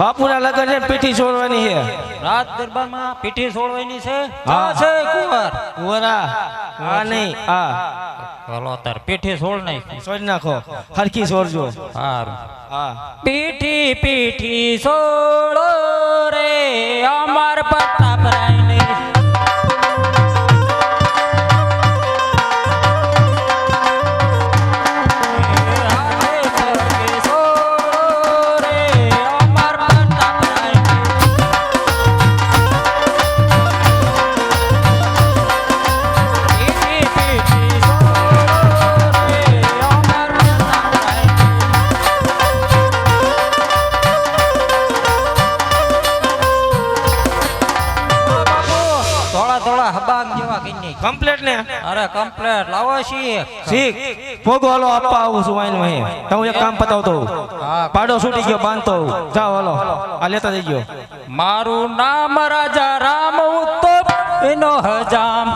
બાપુના લગન છે પીઠી છોડવાની છે રાત દરબારમાં પીઠી છોડવાની છે હા છે કુંવર કુંવરા આ નહીં આ હાલો તાર પીઠી છોડ નાખી છોડી નાખો હરખી છોડજો સારું હા પીઠી પીઠી છોડો રે અમાર પ્રતાપરાયની કમ્પ્લીટ ને અરે કમ્પ્લીટ લાવો છીએ શીખ ભોગો હાલો આપવા આવું છું વાઈન માં તો હું એક કામ પતાવતો પાડો છૂટી ગયો બાંધતો જાઓ હાલો આ લેતા જઈજો મારું નામ રાજા રામ ઉત્તમ એનો હજામ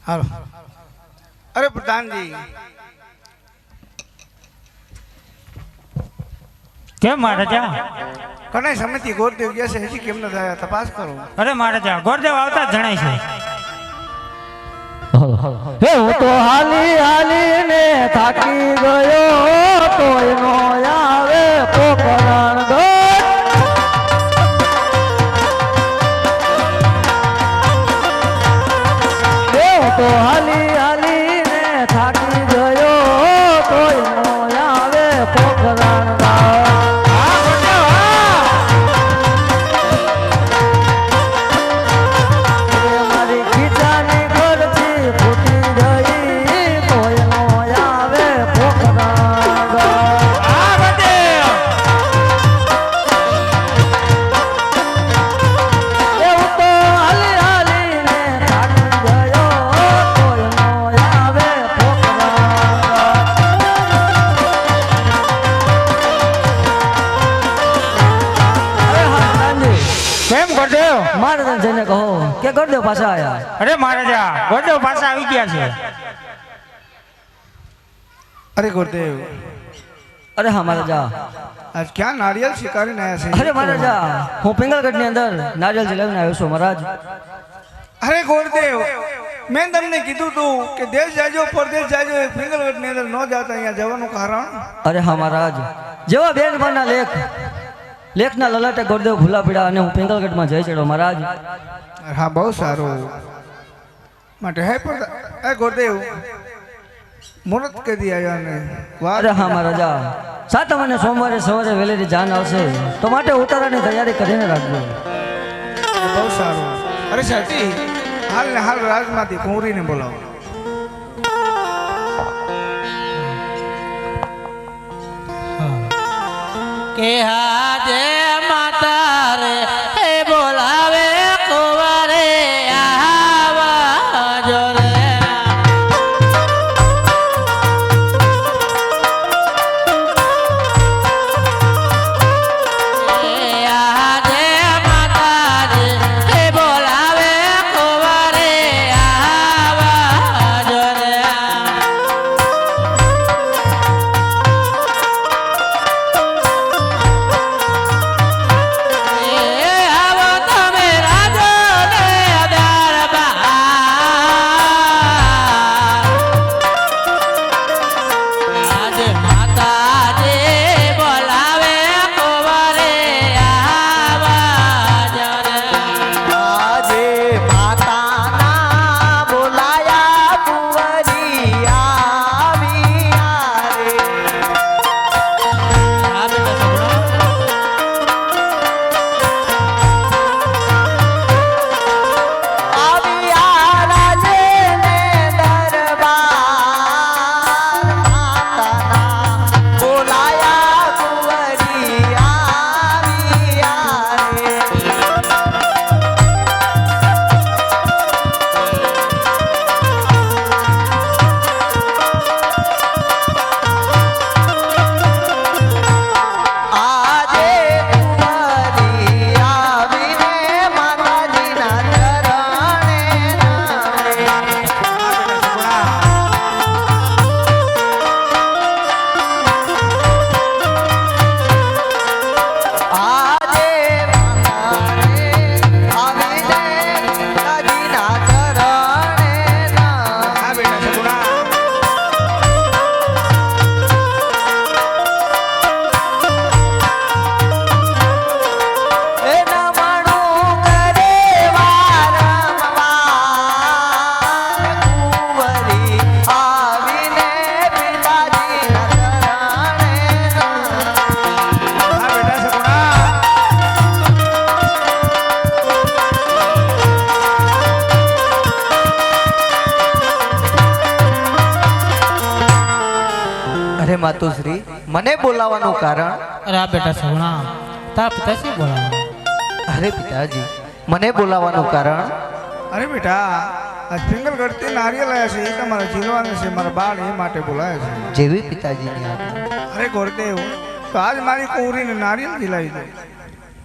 હાલો અરે પ્રધાનજી કેમ મહારાજા કને સમિતિ ગોરદેવ ગયા છે હજી કેમ ન થયા તપાસ કરો અરે મહારાજા ગોરદેવ આવતા જ જણાય છે હે હું તો હાલી હાલી ને થાકી ગયો તો એનો આવે પોકરણ ગયો તો હાલી હાલી ને થાકી ગયો તો એનો આવે પોખરણ મારી ખીચાની ઘરથી ફૂટી ગઈ તો એનો આવે પોખરણ એવું તો હાલી હાલી ને થાકી ગયો કેમ ગોરદેવ મહારાજ જઈને કહો કે ગોરદેવ પાછા આયા અરે મહારાજા ગોરદેવ પાછા આવી ગયા છે અરે ગુરુદેવ અરે હા મહારાજા આજ ક્યાં નારિયેલ શિકારીને આવ્યા છે અરે મહારાજા હું પિંગલગઢ ની અંદર નારિયેલ જલાવીને આવ્યો છું મહારાજ અરે ગુરુદેવ મેં તમને કીધું તું કે દેશ જાજો પરદેશ જાજો પિંગલગઢ ની અંદર ન જાતા અહીંયા જવાનું કારણ અરે હા મહારાજ જેવા બેનભાના લેખના લલાટે ગોરદેવ ભૂલા પીડા અને હું પિંગલગઢમાં જઈ ચડ્યો મહારાજ હા બહુ સારું માટે હે પણ હે ગુરુદેવ મુહૂર્ત કદી આવ્યા ને અરે હા મહારાજા સાતમ અને સોમવારે સવારે વહેલી જાન આવશે તો માટે ઉતારાની તૈયારી કરીને રાખજો બહુ સારું અરે સાથી હાલ ને હાલ રાજમાંથી કુંવરીને બોલાવો કે હાજે માતા રે હે બોલાવે કુંવરે આવા જો રે હાજે માતા રે હે બોલાવે કુંવરે આવા જો રે માતુશ્રી મને બોલાવવાનું કારણ? અરે આ બેટા સગુણા તારા પિતાશ્રી બોલાવો. અરે પિતાજી મને બોલાવવાનું કારણ? અરે બેટા આ ફિંગલગઢથી નારિયેલ આવ્યા છે એ તમારે ઝીલવાના છે મારા બાળ એ માટે બોલાયા છે. જેવી પિતાજીની આજ્ઞા. અરે ગોરદેવ તો આજ મારી કુંવરીને નારિયેલ ઝીલાવી દો.